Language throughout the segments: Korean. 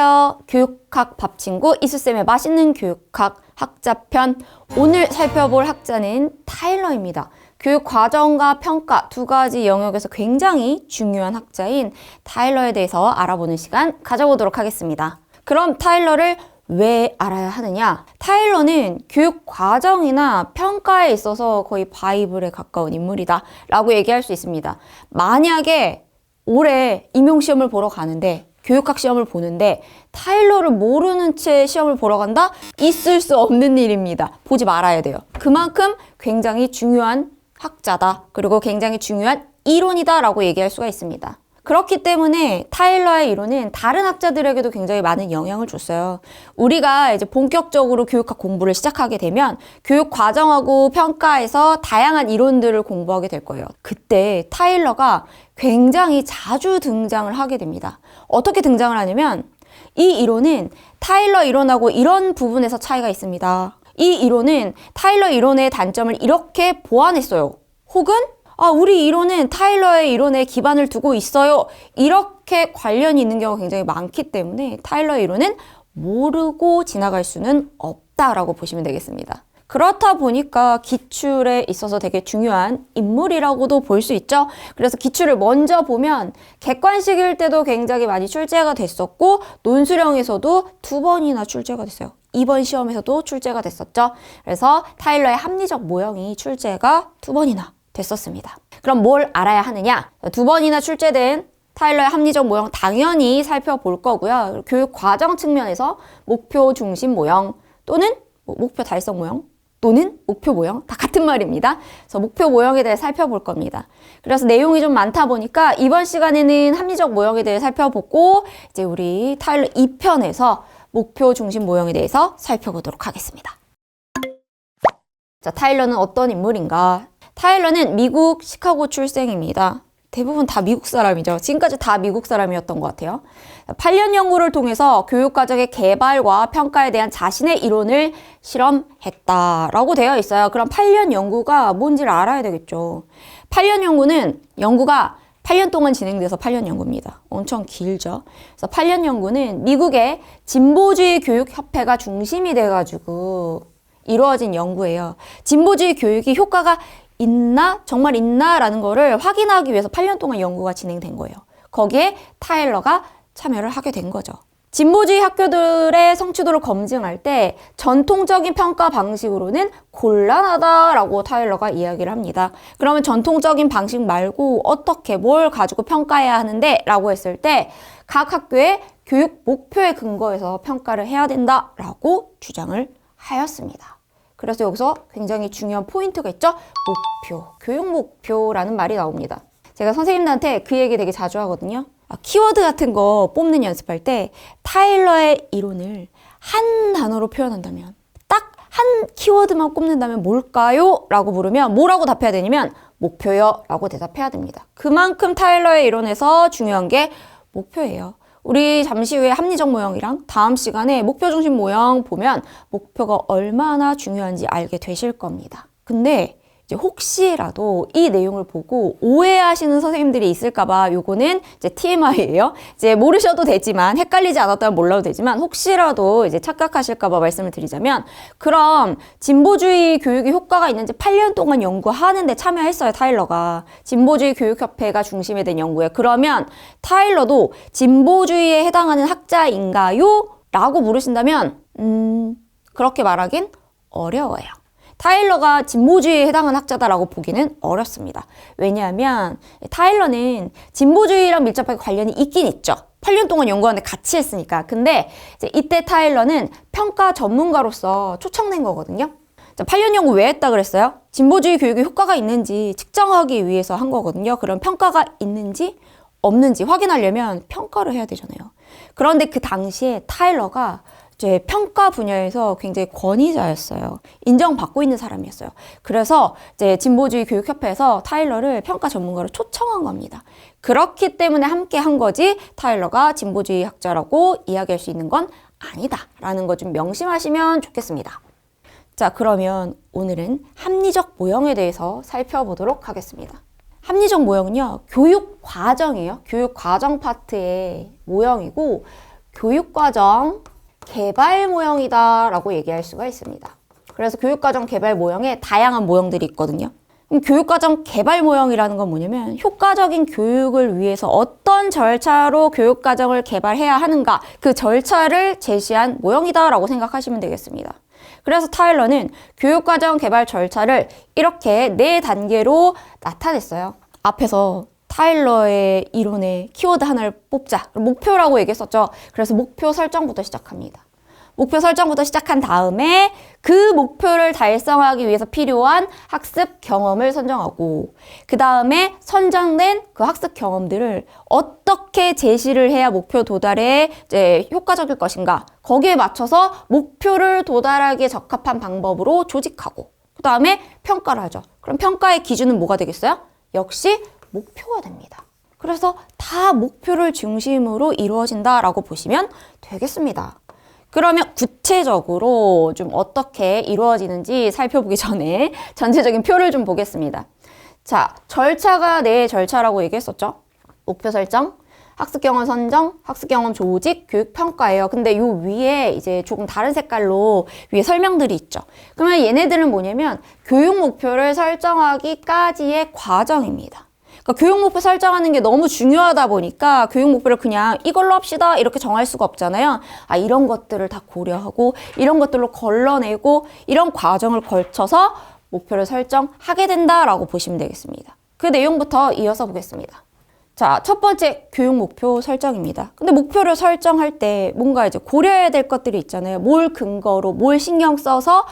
안녕하세요. 교육학 밥친구 이수쌤의 맛있는 교육학 학자편. 오늘 살펴볼 학자는 타일러입니다. 교육 과정과 평가 두 가지 영역에서 굉장히 중요한 학자인 타일러에 대해서 알아보는 시간 가져보도록 하겠습니다. 그럼 타일러를 왜 알아야 하느냐? 타일러는 교육 과정이나 평가에 있어서 거의 바이블에 가까운 인물이다 라고 얘기할 수 있습니다. 만약에 올해 임용시험을 보러 가는데 교육학 시험을 보는데 타일러를 모르는 채 시험을 보러 간다? 있을 수 없는 일입니다. 보지 말아야 돼요. 그만큼 굉장히 중요한 학자다. 그리고 굉장히 중요한 이론이다 라고 얘기할 수가 있습니다. 그렇기 때문에 타일러의 이론은 다른 학자들에게도 굉장히 많은 영향을 줬어요. 우리가 이제 본격적으로 교육학 공부를 시작하게 되면 교육 과정하고 평가에서 다양한 이론들을 공부하게 될 거예요. 그때 타일러가 굉장히 자주 등장을 하게 됩니다. 어떻게 등장을 하냐면 이 이론은 타일러 이론하고 이런 부분에서 차이가 있습니다. 이 이론은 타일러 이론의 단점을 이렇게 보완했어요. 혹은 우리 이론은 타일러의 이론에 기반을 두고 있어요. 이렇게 관련이 있는 경우가 굉장히 많기 때문에 타일러의 이론은 모르고 지나갈 수는 없다라고 보시면 되겠습니다. 그렇다 보니까 기출에 있어서 되게 중요한 인물이라고도 볼 수 있죠. 그래서 기출을 먼저 보면 객관식일 때도 굉장히 많이 출제가 됐었고 논술형에서도 2번이나 출제가 됐어요. 이번 시험에서도 출제가 됐었죠. 그래서 타일러의 합리적 모형이 출제가 2번이나 됐었습니다. 그럼 뭘 알아야 하느냐? 2번이나 출제된 타일러의 합리적 모형 당연히 살펴볼 거고요. 교육 과정 측면에서 목표 중심 모형 또는 목표 달성 모형 또는 목표 모형 다 같은 말입니다. 그래서 목표 모형에 대해 살펴볼 겁니다. 그래서 내용이 좀 많다 보니까 이번 시간에는 합리적 모형에 대해 살펴보고 이제 우리 타일러 2편에서 목표 중심 모형에 대해서 살펴보도록 하겠습니다. 자, 타일러는 어떤 인물인가? 타일러는 미국 시카고 출생입니다. 대부분 다 미국 사람이죠. 지금까지 다 미국 사람이었던 것 같아요. 8년 연구를 통해서 교육과정의 개발과 평가에 대한 자신의 이론을 실험했다라고 되어 있어요. 그럼 8년 연구가 뭔지를 알아야 되겠죠. 8년 연구는 연구가 8년 동안 진행돼서 8년 연구입니다. 엄청 길죠. 그래서 8년 연구는 미국의 진보주의 교육협회가 중심이 돼가지고 이루어진 연구예요. 진보주의 교육이 효과가 있나? 정말 있나? 라는 거를 확인하기 위해서 8년 동안 연구가 진행된 거예요. 거기에 타일러가 참여를 하게 된 거죠. 진보주의 학교들의 성취도를 검증할 때 전통적인 평가 방식으로는 곤란하다라고 타일러가 이야기를 합니다. 그러면 전통적인 방식 말고 어떻게 뭘 가지고 평가해야 하는데? 라고 했을 때 각 학교의 교육 목표에 근거해서 평가를 해야 된다라고 주장을 하였습니다. 그래서 여기서 굉장히 중요한 포인트가 있죠. 목표, 교육 목표라는 말이 나옵니다. 제가 선생님들한테 그 얘기 되게 자주 하거든요. 키워드 같은 거 뽑는 연습할 때 타일러의 이론을 한 단어로 표현한다면 딱 한 키워드만 꼽는다면 뭘까요? 라고 물으면 뭐라고 답해야 되냐면 목표요 라고 대답해야 됩니다. 그만큼 타일러의 이론에서 중요한 게 목표예요. 우리 잠시 후에 합리적 모형이랑 다음 시간에 목표 중심 모형 보면 목표가 얼마나 중요한지 알게 되실 겁니다. 근데 이제 혹시라도 이 내용을 보고 오해하시는 선생님들이 있을까봐 요거는 이제 TMI예요. 이제 모르셔도 되지만 헷갈리지 않았다면 몰라도 되지만 혹시라도 이제 착각하실까봐 말씀을 드리자면 그럼 진보주의 교육이 효과가 있는지 8년 동안 연구하는데 참여했어요. 타일러가. 진보주의 교육협회가 중심이 된 연구에. 그러면 타일러도 진보주의에 해당하는 학자인가요? 라고 물으신다면 그렇게 말하긴 어려워요. 타일러가 진보주의에 해당하는 학자다라고 보기는 어렵습니다. 왜냐하면 타일러는 진보주의랑 밀접하게 관련이 있긴 있죠. 8년 동안 연구하는데 같이 했으니까. 근데 이제 이때 타일러는 평가 전문가로서 초청된 거거든요. 자, 8년 연구 왜 했다 그랬어요? 진보주의 교육이 효과가 있는지 측정하기 위해서 한 거거든요. 그럼 평가가 있는지 없는지 확인하려면 평가를 해야 되잖아요. 그런데 그 당시에 타일러가 이제 평가 분야에서 굉장히 권위자였어요. 인정받고 있는 사람이었어요. 그래서 이제 진보주의 교육협회에서 타일러를 평가 전문가로 초청한 겁니다. 그렇기 때문에 함께 한 거지 타일러가 진보주의 학자라고 이야기할 수 있는 건 아니다라는 거 좀 명심하시면 좋겠습니다. 자, 그러면 오늘은 합리적 모형에 대해서 살펴보도록 하겠습니다. 합리적 모형은요, 교육 과정이에요. 교육 과정 파트의 모형이고 교육과정 개발 모형이다라고 얘기할 수가 있습니다. 그래서 교육과정 개발 모형에 다양한 모형들이 있거든요. 그럼 교육과정 개발 모형이라는 건 뭐냐면 효과적인 교육을 위해서 어떤 절차로 교육과정을 개발해야 하는가 그 절차를 제시한 모형이다라고 생각하시면 되겠습니다. 그래서 타일러는 교육과정 개발 절차를 이렇게 4단계로 나타냈어요. 앞에서 타일러의 이론의 키워드 하나를 뽑자. 목표라고 얘기했었죠. 그래서 목표 설정부터 시작합니다. 목표 설정부터 시작한 다음에 그 목표를 달성하기 위해서 필요한 학습 경험을 선정하고 그 다음에 선정된 그 학습 경험들을 어떻게 제시를 해야 목표 도달에 이제 효과적일 것인가 거기에 맞춰서 목표를 도달하기에 적합한 방법으로 조직하고 그 다음에 평가를 하죠. 그럼 평가의 기준은 뭐가 되겠어요? 역시 목표가 됩니다. 그래서 다 목표를 중심으로 이루어진다라고 보시면 되겠습니다. 그러면 구체적으로 좀 어떻게 이루어지는지 살펴보기 전에 전체적인 표를 좀 보겠습니다. 자, 절차가 4절차라고 얘기했었죠. 목표 설정, 학습 경험 선정, 학습 경험 조직, 교육 평가예요. 근데 요 위에 이제 조금 다른 색깔로 위에 설명들이 있죠. 그러면 얘네들은 뭐냐면 교육 목표를 설정하기까지의 과정입니다. 그러니까 교육 목표 설정하는 게 너무 중요하다 보니까 교육 목표를 그냥 이걸로 합시다 이렇게 정할 수가 없잖아요. 이런 것들을 다 고려하고 이런 것들로 걸러내고 이런 과정을 거쳐서 목표를 설정하게 된다라고 보시면 되겠습니다. 그 내용부터 이어서 보겠습니다. 자, 첫 번째 교육 목표 설정입니다. 근데 목표를 설정할 때 뭔가 이제 고려해야 될 것들이 있잖아요. 뭘 근거로 뭘 신경 써서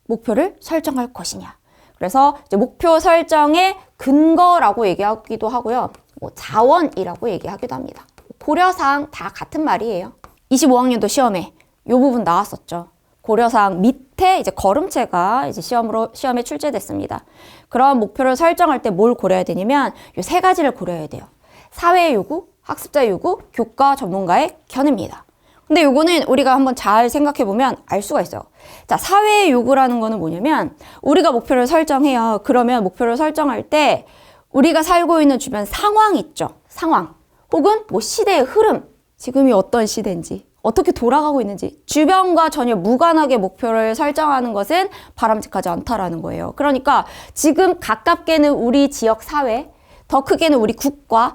목표를 설정할 것이냐. 그래서 이제 목표 설정의 근거라고 얘기하기도 하고요. 자원이라고 얘기하기도 합니다. 고려사항 다 같은 말이에요. 25학년도 시험에 이 부분 나왔었죠. 고려사항 밑에 이제 걸음체가 이제 시험에 출제됐습니다. 그런 목표를 설정할 때 뭘 고려해야 되냐면 이 3가지를 고려해야 돼요. 사회 요구, 학습자 요구, 교과 전문가의 견해입니다. 근데 요거는 우리가 한번 잘 생각해보면 알 수가 있어요. 자, 사회의 요구라는 거는 뭐냐면 우리가 목표를 설정해요. 그러면 목표를 설정할 때 우리가 살고 있는 주변 상황 있죠. 상황. 혹은 뭐 시대의 흐름. 지금이 어떤 시대인지, 어떻게 돌아가고 있는지 주변과 전혀 무관하게 목표를 설정하는 것은 바람직하지 않다라는 거예요. 그러니까 지금 가깝게는 우리 지역 사회, 더 크게는 우리 국가,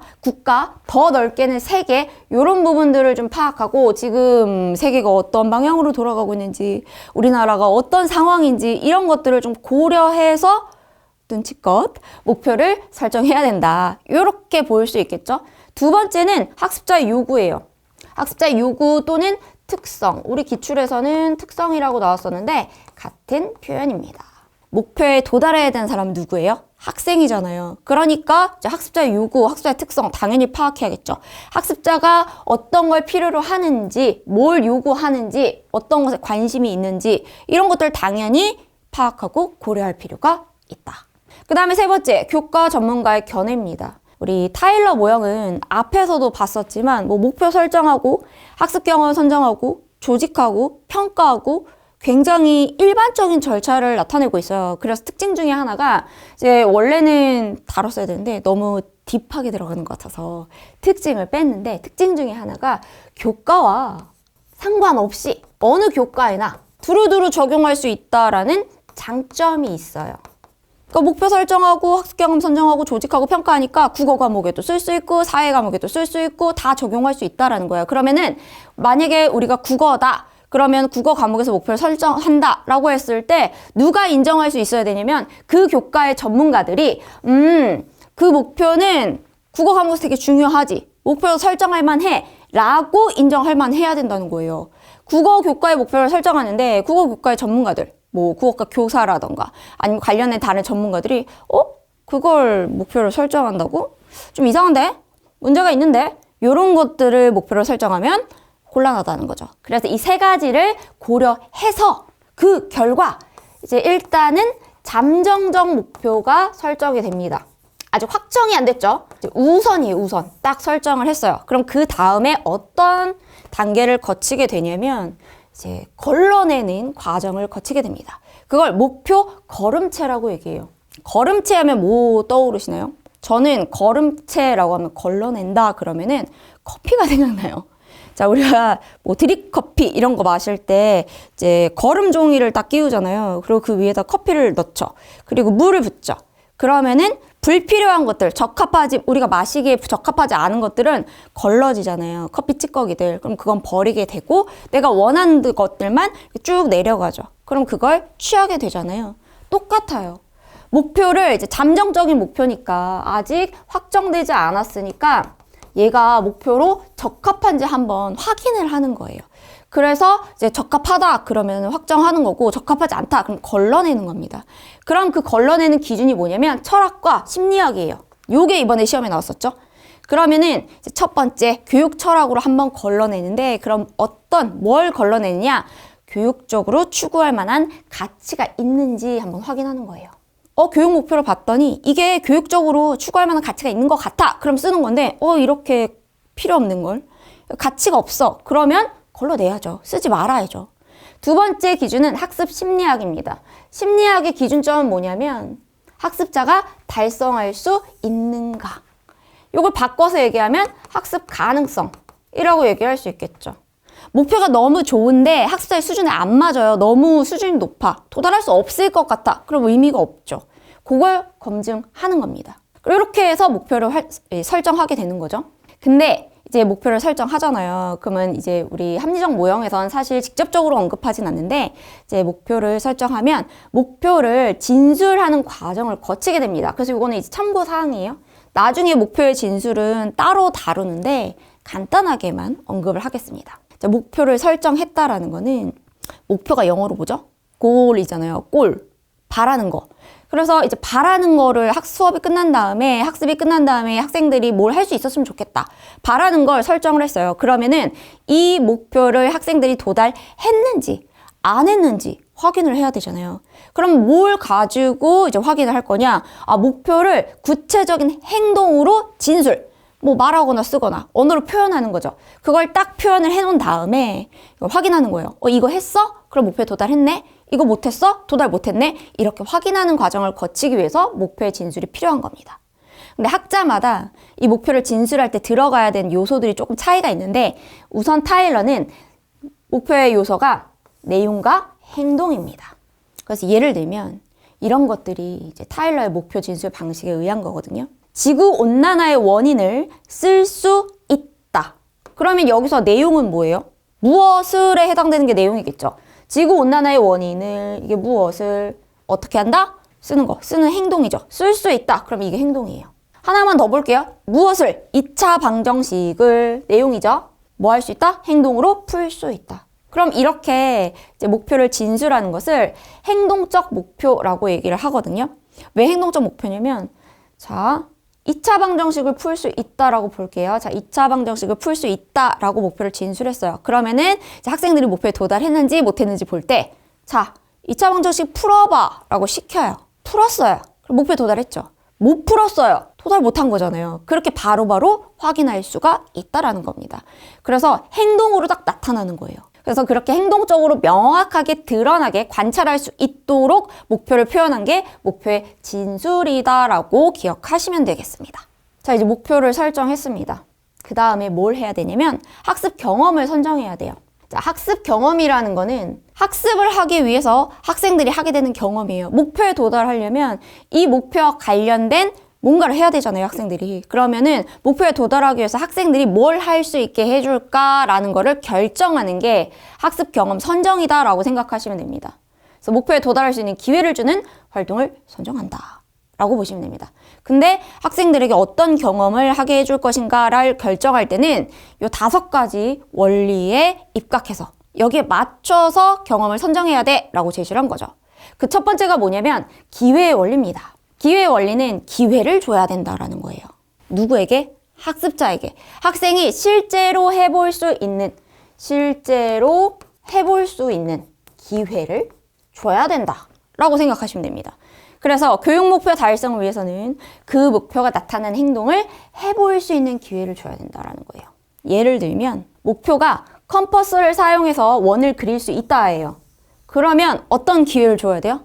더 넓게는 세계 이런 부분들을 좀 파악하고 지금 세계가 어떤 방향으로 돌아가고 있는지 우리나라가 어떤 상황인지 이런 것들을 좀 고려해서 눈치껏 목표를 설정해야 된다. 이렇게 보일 수 있겠죠. 두 번째는 학습자의 요구예요. 학습자의 요구 또는 특성. 우리 기출에서는 특성이라고 나왔었는데 같은 표현입니다. 목표에 도달해야 되는 사람은 누구예요? 학생이잖아요. 그러니까 이제 학습자의 요구, 학습자의 특성 당연히 파악해야겠죠. 학습자가 어떤 걸 필요로 하는지, 뭘 요구하는지, 어떤 것에 관심이 있는지 이런 것들 당연히 파악하고 고려할 필요가 있다. 그 다음에 세 번째, 교과 전문가의 견해입니다. 우리 타일러 모형은 앞에서도 봤었지만 목표 설정하고 학습 경험 선정하고 조직하고 평가하고 굉장히 일반적인 절차를 나타내고 있어요. 그래서 특징 중에 하나가 이제 원래는 다뤘어야 되는데 너무 딥하게 들어가는 것 같아서 특징을 뺐는데 특징 중에 하나가 교과와 상관없이 어느 교과에나 두루두루 적용할 수 있다라는 장점이 있어요. 그러니까 목표 설정하고 학습 경험 선정하고 조직하고 평가하니까 국어 과목에도 쓸 수 있고 사회 과목에도 쓸 수 있고 다 적용할 수 있다라는 거예요. 그러면은 만약에 우리가 국어다 그러면 국어 과목에서 목표를 설정한다라고 했을 때 누가 인정할 수 있어야 되냐면 그 교과의 전문가들이 그 목표는 국어 과목에서 되게 중요하지. 목표 설정할 만해 라고 인정할 만해야 된다는 거예요. 국어 교과의 목표를 설정하는데 국어 교과의 전문가들 뭐 국어과 교사라던가 아니면 관련된 다른 전문가들이 그걸 목표를 설정한다고? 좀 이상한데? 문제가 있는데? 이런 것들을 목표를 설정하면 곤란하다는 거죠. 그래서 이 3가지를 고려해서 그 결과 이제 일단은 잠정적 목표가 설정이 됩니다. 아직 확정이 안 됐죠. 이제 우선이에요. 우선 딱 설정을 했어요. 그럼 그 다음에 어떤 단계를 거치게 되냐면 이제 걸러내는 과정을 거치게 됩니다. 그걸 목표 걸음체라고 얘기해요. 걸음체 하면 뭐 떠오르시나요? 저는 걸음체라고 하면 걸러낸다 그러면은 커피가 생각나요. 자, 우리가 뭐 드립커피 이런 거 마실 때 이제 거름 종이를 딱 끼우잖아요. 그리고 그 위에다 커피를 넣죠. 그리고 물을 붓죠. 그러면은 불필요한 것들, 우리가 마시기에 적합하지 않은 것들은 걸러지잖아요. 커피 찌꺼기들. 그럼 그건 버리게 되고 내가 원하는 것들만 쭉 내려가죠. 그럼 그걸 취하게 되잖아요. 똑같아요. 목표를 이제 잠정적인 목표니까 아직 확정되지 않았으니까 얘가 목표로 적합한지 한번 확인을 하는 거예요. 그래서 이제 적합하다 그러면 확정하는 거고 적합하지 않다 그럼 걸러내는 겁니다. 그럼 그 걸러내는 기준이 뭐냐면 철학과 심리학이에요. 요게 이번에 시험에 나왔었죠. 그러면은 이제 첫 번째 교육 철학으로 한번 걸러내는데 그럼 뭘 걸러내느냐? 교육적으로 추구할 만한 가치가 있는지 한번 확인하는 거예요. 교육 목표를 봤더니 이게 교육적으로 추구할 만한 가치가 있는 것 같아. 그럼 쓰는 건데 이렇게 필요 없는 걸. 가치가 없어. 그러면 걸러내야죠. 쓰지 말아야죠. 두 번째 기준은 학습 심리학입니다. 심리학의 기준점은 뭐냐면 학습자가 달성할 수 있는가. 이걸 바꿔서 얘기하면 학습 가능성이라고 얘기할 수 있겠죠. 목표가 너무 좋은데 학습자의 수준에 안 맞아요. 너무 수준이 높아. 도달할 수 없을 것 같아. 그럼 의미가 없죠. 그걸 검증하는 겁니다. 이렇게 해서 목표를 설정하게 되는 거죠. 근데 이제 목표를 설정하잖아요. 그러면 이제 우리 합리적 모형에선 사실 직접적으로 언급하진 않는데 이제 목표를 설정하면 목표를 진술하는 과정을 거치게 됩니다. 그래서 이거는 이제 참고 사항이에요. 나중에 목표의 진술은 따로 다루는데 간단하게만 언급을 하겠습니다. 자, 목표를 설정했다라는 거는 목표가 영어로 뭐죠? 골이잖아요. 골. 바라는 거. 그래서 이제 바라는 거를 학습이 끝난 다음에 학생들이 뭘 할 수 있었으면 좋겠다. 바라는 걸 설정을 했어요. 그러면은 이 목표를 학생들이 도달했는지 안 했는지 확인을 해야 되잖아요. 그럼 뭘 가지고 이제 확인을 할 거냐? 목표를 구체적인 행동으로 진술. 뭐 말하거나 쓰거나 언어로 표현하는 거죠. 그걸 딱 표현을 해놓은 다음에 이걸 확인하는 거예요. 이거 했어? 그럼 목표에 도달했네? 이거 못했어? 도달 못했네? 이렇게 확인하는 과정을 거치기 위해서 목표의 진술이 필요한 겁니다. 근데 학자마다 이 목표를 진술할 때 들어가야 되는 요소들이 조금 차이가 있는데 우선 타일러는 목표의 요소가 내용과 행동입니다. 그래서 예를 들면 이런 것들이 이제 타일러의 목표 진술 방식에 의한 거거든요. 지구온난화의 원인을 쓸 수 있다. 그러면 여기서 내용은 뭐예요? 무엇을에 해당되는 게 내용이겠죠. 지구온난화의 원인을 이게 무엇을 어떻게 한다? 쓰는 행동이죠. 쓸 수 있다. 그럼 이게 행동이에요. 하나만 더 볼게요. 무엇을 2차 방정식을 내용이죠. 뭐 할 수 있다? 행동으로 풀 수 있다. 그럼 이렇게 이제 목표를 진술하는 것을 행동적 목표라고 얘기를 하거든요. 왜 행동적 목표냐면 자 2차 방정식을 풀 수 있다라고 볼게요. 자, 2차 방정식을 풀 수 있다라고 목표를 진술했어요. 그러면은 이제 학생들이 목표에 도달했는지 못했는지 볼 때, 자, 2차 방정식 풀어봐 라고 시켜요. 풀었어요. 그럼 목표에 도달했죠. 못 풀었어요. 도달 못한 거잖아요. 그렇게 바로바로 확인할 수가 있다라는 겁니다. 그래서 행동으로 딱 나타나는 거예요. 그래서 그렇게 행동적으로 명확하게 드러나게 관찰할 수 있도록 목표를 표현한 게 목표의 진술이다라고 기억하시면 되겠습니다. 자, 이제 목표를 설정했습니다. 그 다음에 뭘 해야 되냐면 학습 경험을 선정해야 돼요. 자, 학습 경험이라는 거는 학습을 하기 위해서 학생들이 하게 되는 경험이에요. 목표에 도달하려면 이 목표와 관련된 뭔가를 해야 되잖아요, 학생들이. 그러면은 목표에 도달하기 위해서 학생들이 뭘 할 수 있게 해줄까라는 거를 결정하는 게 학습 경험 선정이다라고 생각하시면 됩니다. 그래서 목표에 도달할 수 있는 기회를 주는 활동을 선정한다 라고 보시면 됩니다. 근데 학생들에게 어떤 경험을 하게 해줄 것인가를 결정할 때는 이 5가지 원리에 입각해서 여기에 맞춰서 경험을 선정해야 돼 라고 제시를 한 거죠. 그 첫 번째가 뭐냐면 기회의 원리입니다. 기회의 원리는 기회를 줘야 된다라는 거예요. 누구에게? 학습자에게. 학생이 실제로 해볼 수 있는 기회를 줘야 된다라고 생각하시면 됩니다. 그래서 교육 목표 달성을 위해서는 그 목표가 나타나는 행동을 해볼 수 있는 기회를 줘야 된다라는 거예요. 예를 들면 목표가 컴퍼스를 사용해서 원을 그릴 수 있다예요. 그러면 어떤 기회를 줘야 돼요?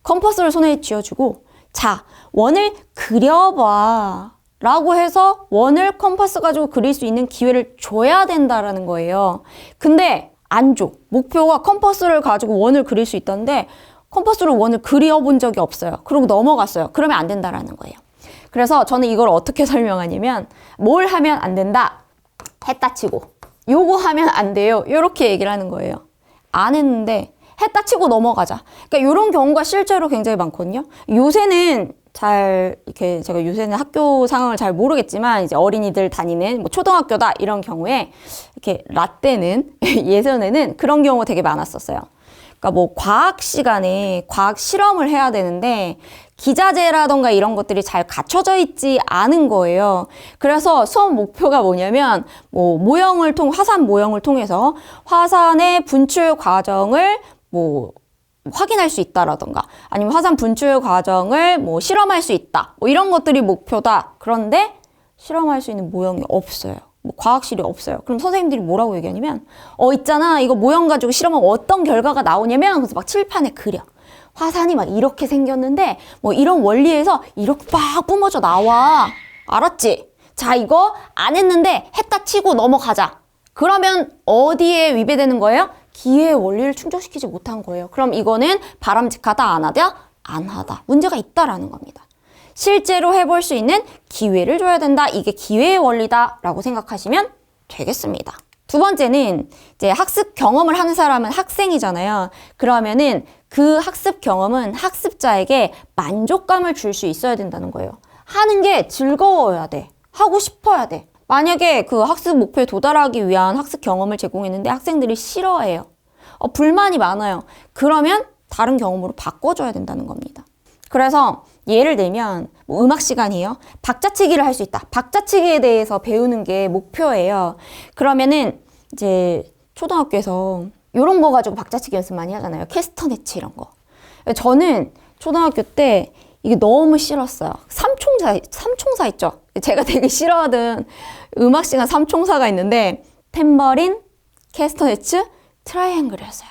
컴퍼스를 손에 쥐어주고 자, 원을 그려봐 라고 해서 원을 컴파스 가지고 그릴 수 있는 기회를 줘야 된다라는 거예요. 근데 안 줘. 목표가 컴파스를 가지고 원을 그릴 수 있다는데 컴파스로 원을 그려본 적이 없어요. 그러고 넘어갔어요. 그러면 안 된다라는 거예요. 그래서 저는 이걸 어떻게 설명하냐면 뭘 하면 안 된다? 했다 치고 요거 하면 안 돼요. 이렇게 얘기를 하는 거예요. 안 했는데 했다 치고 넘어가자. 그러니까 이런 경우가 실제로 굉장히 많거든요. 요새는 이렇게 제가 요새는 학교 상황을 잘 모르겠지만 이제 어린이들 다니는 뭐 초등학교다 이런 경우에 이렇게 라떼는 예전에는 그런 경우가 되게 많았었어요. 그러니까 뭐 과학 시간에 과학 실험을 해야 되는데 기자재라던가 이런 것들이 잘 갖춰져 있지 않은 거예요. 그래서 수업 목표가 뭐냐면 뭐 화산 모형을 통해서 화산의 분출 과정을 뭐 확인할 수 있다라던가 아니면 화산 분출 과정을 뭐 실험할 수 있다. 뭐 이런 것들이 목표다. 그런데 실험할 수 있는 모형이 없어요. 뭐 과학실이 없어요. 그럼 선생님들이 뭐라고 얘기하냐면 있잖아. 이거 모형 가지고 실험하면 어떤 결과가 나오냐면 그래서 막 칠판에 그려. 화산이 막 이렇게 생겼는데 뭐 이런 원리에서 이렇게 막 뿜어져 나와. 알았지? 자, 이거 안 했는데 했다 치고 넘어가자. 그러면 어디에 위배되는 거예요? 기회의 원리를 충족시키지 못한 거예요. 그럼 이거는 바람직하다, 안 하다? 안 하다. 문제가 있다라는 겁니다. 실제로 해볼 수 있는 기회를 줘야 된다. 이게 기회의 원리다라고 생각하시면 되겠습니다. 두 번째는 이제 학습 경험을 하는 사람은 학생이잖아요. 그러면은 그 학습 경험은 학습자에게 만족감을 줄 수 있어야 된다는 거예요. 하는 게 즐거워야 돼. 하고 싶어야 돼. 만약에 그 학습 목표에 도달하기 위한 학습 경험을 제공했는데 학생들이 싫어해요. 불만이 많아요. 그러면 다른 경험으로 바꿔줘야 된다는 겁니다. 그래서 예를 들면 뭐 음악 시간이에요. 박자치기를 할 수 있다. 박자치기에 대해서 배우는 게 목표예요. 그러면은 이제 초등학교에서 이런 거 가지고 박자치기 연습 많이 하잖아요. 캐스터네츠 이런 거. 저는 초등학교 때 이게 너무 싫었어요. 삼총사 있죠? 제가 되게 싫어하던 음악 시간 삼총사가 있는데 탬버린, 캐스터네츠, 트라이앵글이었어요.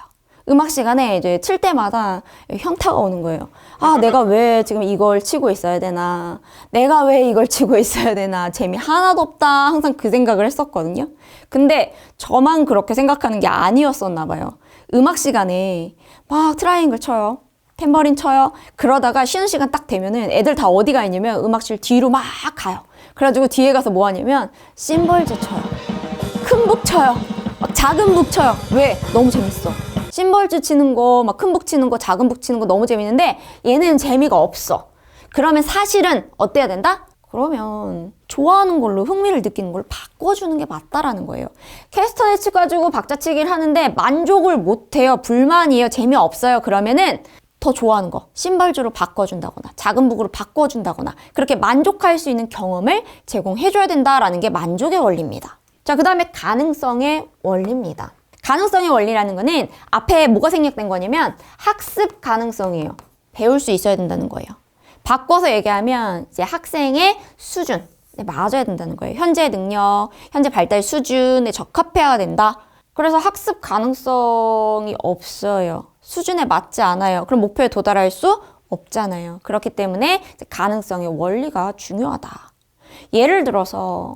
음악 시간에 이제 칠 때마다 현타가 오는 거예요. 아, 내가 왜 지금 이걸 치고 있어야 되나? 내가 왜 이걸 치고 있어야 되나? 재미 하나도 없다. 항상 그 생각을 했었거든요. 근데 저만 그렇게 생각하는 게 아니었었나 봐요. 음악 시간에 막 트라이앵글 쳐요. 탬버린 쳐요. 그러다가 쉬는 시간 딱 되면은 애들 다 어디 가 있냐면 음악실 뒤로 막 가요. 그래가지고 뒤에 가서 뭐 하냐면 심벌즈 쳐요. 큰 북 쳐요. 막 작은 북 쳐요. 왜? 너무 재밌어. 심벌즈 치는 거, 막 큰 북 치는 거, 작은 북 치는 거 너무 재밌는데 얘는 재미가 없어. 그러면 사실은 어때야 된다? 그러면 좋아하는 걸로 흥미를 느끼는 걸 바꿔주는 게 맞다라는 거예요. 캐스터네츠 가지고 박자치기를 하는데 만족을 못해요. 불만이에요. 재미없어요. 그러면은 더 좋아하는 거 심벌즈로 바꿔준다거나 작은 북으로 바꿔준다거나 그렇게 만족할 수 있는 경험을 제공해줘야 된다라는 게 만족의 원리입니다. 자, 그 다음에 가능성의 원리입니다. 가능성의 원리라는 거는 앞에 뭐가 생략된 거냐면 학습 가능성이에요. 배울 수 있어야 된다는 거예요. 바꿔서 얘기하면 이제 학생의 수준에 맞아야 된다는 거예요. 현재 능력, 현재 발달 수준에 적합해야 된다. 그래서 학습 가능성이 없어요. 수준에 맞지 않아요. 그럼 목표에 도달할 수 없잖아요. 그렇기 때문에 가능성의 원리가 중요하다. 예를 들어서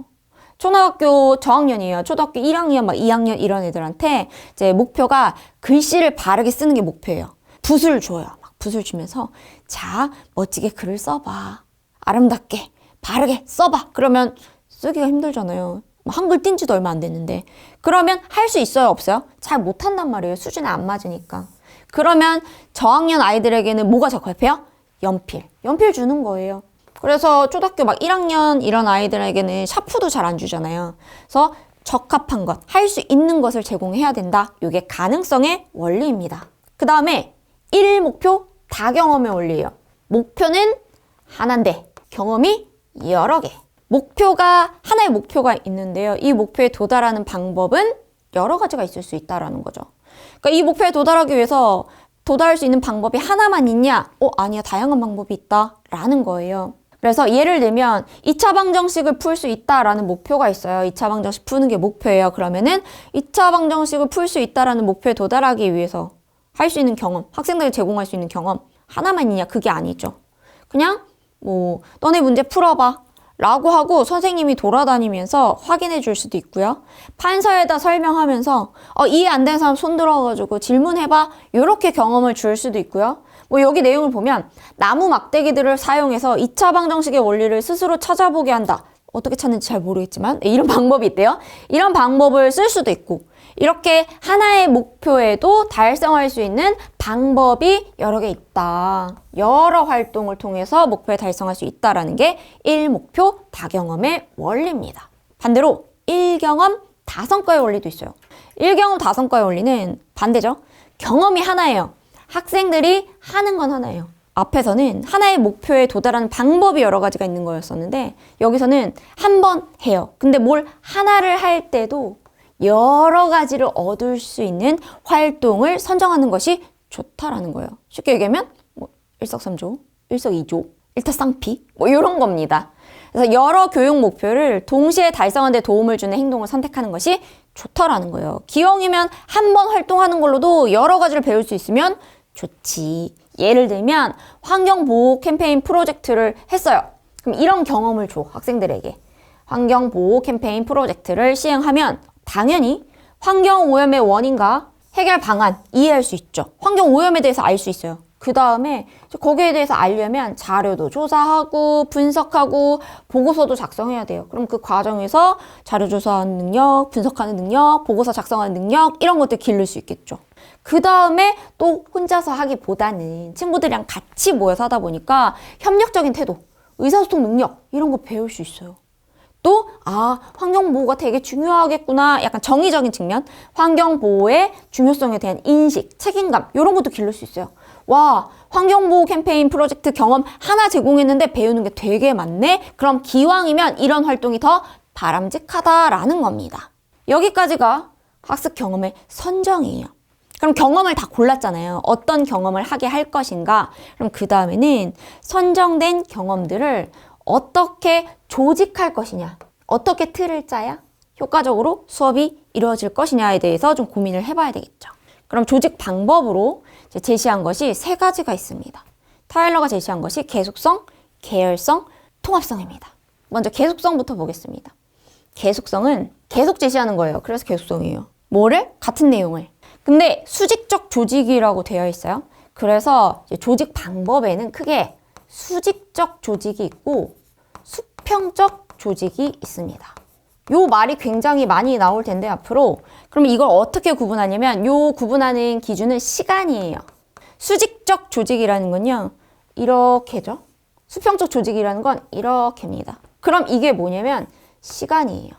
초등학교 저학년이에요. 초등학교 1학년, 막 2학년 이런 애들한테 이제 목표가 글씨를 바르게 쓰는 게 목표예요. 붓을 줘요. 막 붓을 주면서 자, 멋지게 글을 써봐. 아름답게, 바르게 써봐. 그러면 쓰기가 힘들잖아요. 한글 띈 지도 얼마 안 됐는데. 그러면 할 수 있어요? 없어요? 잘 못한단 말이에요. 수준에 안 맞으니까. 그러면 저학년 아이들에게는 뭐가 적합해요? 연필. 연필 주는 거예요. 그래서 초등학교 막 1학년 이런 아이들에게는 샤프도 잘 안 주잖아요. 그래서 적합한 것, 할 수 있는 것을 제공해야 된다. 이게 가능성의 원리입니다. 그 다음에 1목표 다경험의 원리예요. 목표는 하나인데 경험이 여러 개. 하나의 목표가 있는데요. 이 목표에 도달하는 방법은 여러 가지가 있을 수 있다라는 거죠. 그러니까 이 목표에 도달하기 위해서 도달할 수 있는 방법이 하나만 있냐? 아니야. 다양한 방법이 있다라는 거예요. 그래서 예를 들면 2차 방정식을 풀 수 있다라는 목표가 있어요. 2차 방정식 푸는 게 목표예요. 그러면은 2차 방정식을 풀 수 있다라는 목표에 도달하기 위해서 할 수 있는 경험, 학생들이 제공할 수 있는 경험 하나만 있냐? 그게 아니죠. 그냥 뭐 너네 문제 풀어봐 라고 하고 선생님이 돌아다니면서 확인해 줄 수도 있고요. 판서에다 설명하면서 이해 안 되는 사람 손 들어가지고 질문해봐. 이렇게 경험을 줄 수도 있고요. 뭐 여기 내용을 보면 나무 막대기들을 사용해서 2차 방정식의 원리를 스스로 찾아보게 한다. 어떻게 찾는지 잘 모르겠지만 이런 방법이 있대요. 이런 방법을 쓸 수도 있고 이렇게 하나의 목표에도 달성할 수 있는 방법이 여러 개 있다. 여러 활동을 통해서 목표에 달성할 수 있다라는 게 1목표 다경험의 원리입니다. 반대로 1경험 다성과의 원리도 있어요. 1경험 다성과의 원리는 반대죠. 경험이 하나예요. 학생들이 하는 건 하나예요. 앞에서는 하나의 목표에 도달하는 방법이 여러 가지가 있는 거였었는데 여기서는 한 번 해요. 근데 뭘 하나를 할 때도 여러 가지를 얻을 수 있는 활동을 선정하는 것이 좋다라는 거예요. 쉽게 얘기하면 뭐 일석삼조, 일석이조, 일타쌍피 뭐 이런 겁니다. 그래서 여러 교육 목표를 동시에 달성하는 데 도움을 주는 행동을 선택하는 것이 좋다라는 거예요. 기왕이면 한 번 활동하는 걸로도 여러 가지를 배울 수 있으면 좋지. 예를 들면 환경보호 캠페인 프로젝트를 했어요. 그럼 이런 경험을 줘, 학생들에게. 환경보호 캠페인 프로젝트를 시행하면 당연히 환경오염의 원인과 해결 방안 이해할 수 있죠. 환경오염에 대해서 알 수 있어요. 그 다음에 거기에 대해서 알려면 자료도 조사하고 분석하고 보고서도 작성해야 돼요. 그럼 그 과정에서 자료 조사하는 능력, 분석하는 능력, 보고서 작성하는 능력 이런 것들 기를 수 있겠죠. 그 다음에 또 혼자서 하기보다는 친구들이랑 같이 모여서 하다 보니까 협력적인 태도, 의사소통 능력 이런 거 배울 수 있어요. 또 환경보호가 되게 중요하겠구나 약간 정의적인 측면 환경보호의 중요성에 대한 인식, 책임감 이런 것도 기를 수 있어요. 와, 환경보호 캠페인 프로젝트 경험 하나 제공했는데 배우는 게 되게 많네? 그럼 기왕이면 이런 활동이 더 바람직하다라는 겁니다. 여기까지가 학습 경험의 선정이에요. 그럼 경험을 다 골랐잖아요. 어떤 경험을 하게 할 것인가? 그럼 그 다음에는 선정된 경험들을 어떻게 조직할 것이냐? 어떻게 틀을 짜야 효과적으로 수업이 이루어질 것이냐에 대해서 좀 고민을 해봐야 되겠죠. 그럼 조직 방법으로 제시한 것이 3가지가 있습니다. 타일러가 제시한 것이 계속성, 계열성, 통합성입니다. 먼저 계속성부터 보겠습니다. 계속성은 계속 제시하는 거예요. 그래서 계속성이에요. 뭐를? 같은 내용을. 근데 수직적 조직이라고 되어 있어요. 그래서 조직 방법에는 크게 수직적 조직이 있고 수평적 조직이 있습니다. 요 말이 굉장히 많이 나올 텐데 앞으로 그럼 이걸 어떻게 구분하냐면 요 구분하는 기준은 시간이에요. 수직적 조직이라는 건요 이렇게죠. 수평적 조직이라는 건 이렇게입니다. 그럼 이게 뭐냐면 시간이에요.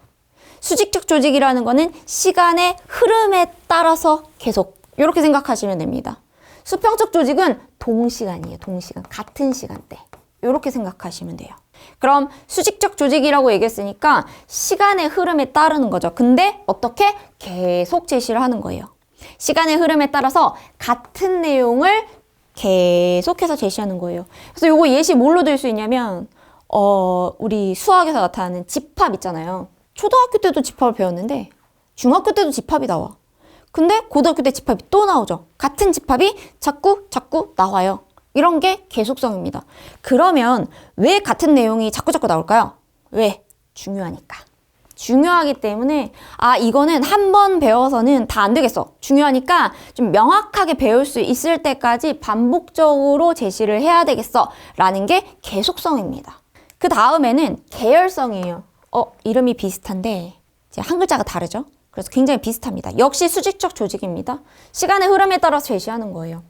수직적 조직이라는 거는 시간의 흐름에 따라서 계속 이렇게 생각하시면 됩니다. 수평적 조직은 동시간이에요. 동시간, 같은 시간대 이렇게 생각하시면 돼요. 그럼 수직적 조직이라고 얘기했으니까 시간의 흐름에 따르는 거죠. 근데 어떻게? 계속 제시를 하는 거예요. 시간의 흐름에 따라서 같은 내용을 계속해서 제시하는 거예요. 그래서 요거 예시 뭘로 들 수 있냐면 우리 수학에서 나타나는 집합 있잖아요. 초등학교 때도 집합을 배웠는데 중학교 때도 집합이 나와. 근데 고등학교 때 집합이 또 나오죠. 같은 집합이 자꾸 나와요. 이런 게 계속성입니다. 그러면 왜 같은 내용이 자꾸 나올까요? 왜? 중요하니까. 중요하기 때문에 이거는 한 번 배워서는 다 안 되겠어. 중요하니까 좀 명확하게 배울 수 있을 때까지 반복적으로 제시를 해야 되겠어. 라는 게 계속성입니다. 그 다음에는 계열성이에요. 이름이 비슷한데 이제 한 글자가 다르죠? 그래서 굉장히 비슷합니다. 역시 수직적 조직입니다. 시간의 흐름에 따라서 제시하는 거예요.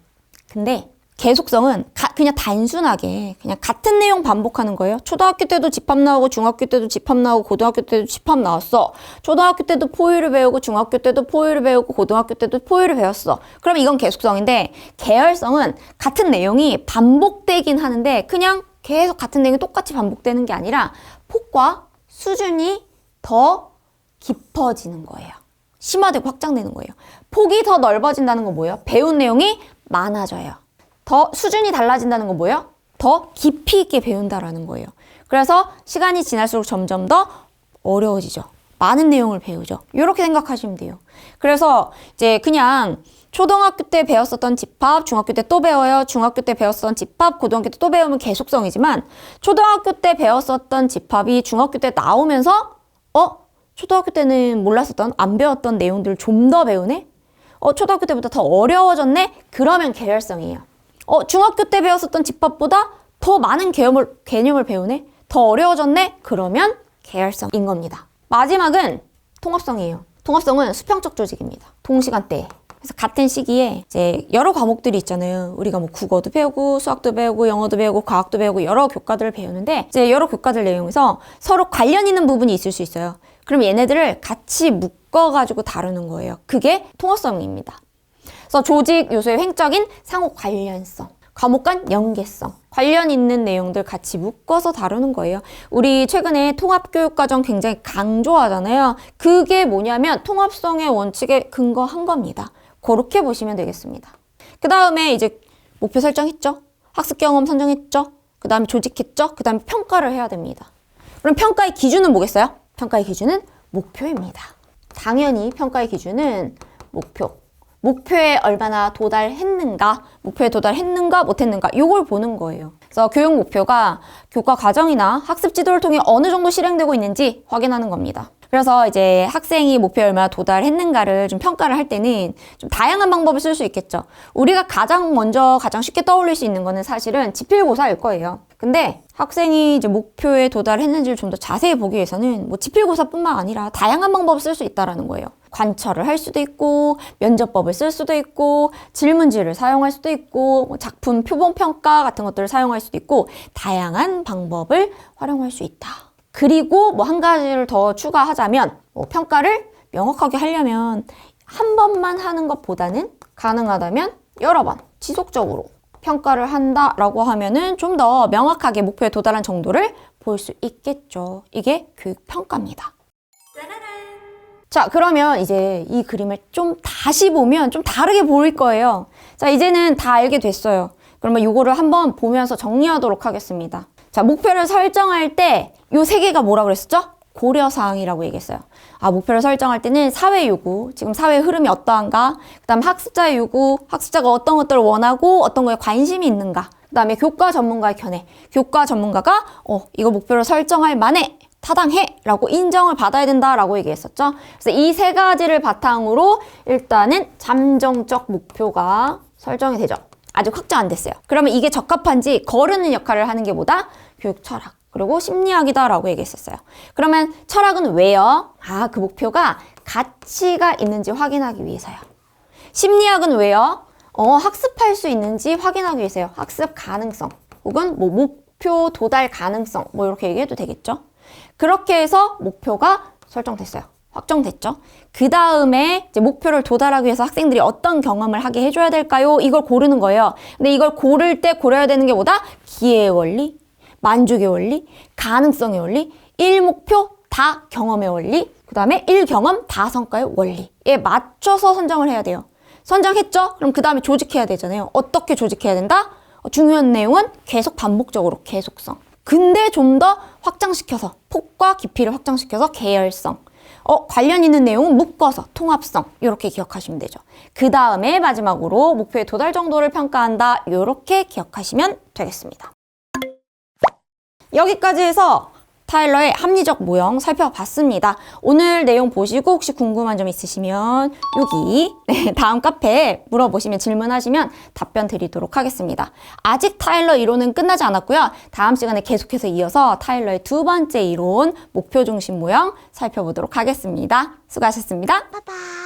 근데 계속성은 그냥 단순하게 그냥 같은 내용 반복하는 거예요. 초등학교 때도 집합 나오고 중학교 때도 집합 나오고 고등학교 때도 집합 나왔어. 초등학교 때도 포유를 배우고 중학교 때도 포유를 배우고 고등학교 때도 포유를 배웠어. 그럼 이건 계속성인데 계열성은 같은 내용이 반복되긴 하는데 그냥 계속 같은 내용이 똑같이 반복되는 게 아니라 폭과 수준이 더 깊어지는 거예요. 심화되고 확장되는 거예요. 폭이 더 넓어진다는 건 뭐예요? 배운 내용이 많아져요. 더 수준이 달라진다는 건 뭐예요? 더 깊이 있게 배운다라는 거예요. 그래서 시간이 지날수록 점점 더 어려워지죠. 많은 내용을 배우죠. 이렇게 생각하시면 돼요. 그래서 이제 그냥 초등학교 때 배웠었던 집합, 중학교 때 또 배워요. 중학교 때 배웠었던 집합, 고등학교 때 또 배우면 계속성이지만 초등학교 때 배웠었던 집합이 중학교 때 나오면서 초등학교 때는 몰랐었던, 안 배웠던 내용들을 좀 더 배우네? 초등학교 때보다 더 어려워졌네? 그러면 계열성이에요. 중학교 때 배웠었던 집합보다 더 많은 개념을 배우네? 더 어려워졌네? 그러면 계열성인 겁니다. 마지막은 통합성이에요. 통합성은 수평적 조직입니다. 동시간대에. 그래서 같은 시기에 이제 여러 과목들이 있잖아요. 우리가 뭐 국어도 배우고 수학도 배우고 영어도 배우고 과학도 배우고 여러 교과들을 배우는데 이제 여러 교과들 내용에서 서로 관련 있는 부분이 있을 수 있어요. 그럼 얘네들을 같이 묶어가지고 다루는 거예요. 그게 통합성입니다. 그래서 조직 요소의 횡적인 상호 관련성, 과목 간 연계성, 관련 있는 내용들 같이 묶어서 다루는 거예요. 우리 최근에 통합교육과정 굉장히 강조하잖아요. 그게 뭐냐면 통합성의 원칙에 근거한 겁니다. 그렇게 보시면 되겠습니다. 그 다음에 이제 목표 설정했죠? 학습 경험 선정했죠? 그 다음에 조직했죠? 그 다음에 평가를 해야 됩니다. 그럼 평가의 기준은 뭐겠어요? 평가의 기준은 목표입니다. 당연히 평가의 기준은 목표에 얼마나 도달했는가, 목표에 도달했는가 못했는가 이걸 보는 거예요. 그래서 교육 목표가 교과 과정이나 학습 지도를 통해 어느 정도 실행되고 있는지 확인하는 겁니다. 그래서 이제 학생이 목표에 얼마나 도달했는가를 좀 평가를 할 때는 좀 다양한 방법을 쓸 수 있겠죠. 우리가 가장 쉽게 떠올릴 수 있는 거는 사실은 지필고사일 거예요. 근데 학생이 이제 목표에 도달했는지를 좀 더 자세히 보기 위해서는 뭐 지필고사뿐만 아니라 다양한 방법을 쓸 수 있다라는 거예요. 관철을 할 수도 있고, 면접법을 쓸 수도 있고, 질문지를 사용할 수도 있고, 뭐 작품 표본 평가 같은 것들을 사용할 수도 있고, 다양한 방법을 활용할 수 있다. 그리고 뭐 한 가지를 더 추가하자면 평가를 명확하게 하려면 한 번만 하는 것보다는 가능하다면 여러 번 지속적으로 평가를 한다라고 하면은 좀 더 명확하게 목표에 도달한 정도를 볼 수 있겠죠. 이게 교육평가입니다. 자, 그러면 이제 이 그림을 좀 다시 보면 좀 다르게 보일 거예요. 자, 이제는 다 알게 됐어요. 그러면 이거를 한번 보면서 정리하도록 하겠습니다. 자, 목표를 설정할 때 요 세 개가 뭐라고 그랬었죠? 고려사항이라고 얘기했어요. 목표를 설정할 때는 사회 요구, 지금 사회 흐름이 어떠한가? 그 다음 학습자의 요구, 학습자가 어떤 것들을 원하고 어떤 거에 관심이 있는가? 그 다음에 교과 전문가의 견해, 교과 전문가가 이거 목표를 설정할 만해, 타당해 라고 인정을 받아야 된다라고 얘기했었죠. 그래서 이 세 가지를 바탕으로 일단은 잠정적 목표가 설정이 되죠. 아직 확정 안 됐어요. 그러면 이게 적합한지 거르는 역할을 하는 게 뭐다? 교육 철학. 그리고 심리학이다라고 얘기했었어요. 그러면 철학은 왜요? 그 목표가 가치가 있는지 확인하기 위해서요. 심리학은 왜요? 학습할 수 있는지 확인하기 위해서요. 학습 가능성 혹은 뭐 목표 도달 가능성 뭐 이렇게 얘기해도 되겠죠. 그렇게 해서 목표가 설정됐어요. 확정됐죠. 그 다음에 이제 목표를 도달하기 위해서 학생들이 어떤 경험을 하게 해줘야 될까요? 이걸 고르는 거예요. 근데 이걸 고를 때 고려해야 되는 게 뭐다? 기회의 원리, 만족의 원리, 가능성의 원리, 1목표 다 경험의 원리, 그 다음에 1경험 다 성과의 원리에 맞춰서 선정을 해야 돼요. 선정했죠? 그럼 그 다음에 조직해야 되잖아요. 어떻게 조직해야 된다? 중요한 내용은 계속 반복적으로 계속성. 근데 좀 더 확장시켜서 폭과 깊이를 확장시켜서 계열성. 관련 있는 내용은 묶어서 통합성. 이렇게 기억하시면 되죠. 그 다음에 마지막으로 목표의 도달 정도를 평가한다. 이렇게 기억하시면 되겠습니다. 여기까지 해서 타일러의 합리적 모형 살펴봤습니다. 오늘 내용 보시고 혹시 궁금한 점 있으시면 여기 다음 카페에 물어보시면 질문하시면 답변 드리도록 하겠습니다. 아직 타일러 이론은 끝나지 않았고요. 다음 시간에 계속해서 이어서 타일러의 두 번째 이론 목표 중심 모형 살펴보도록 하겠습니다. 수고하셨습니다. 빠빠.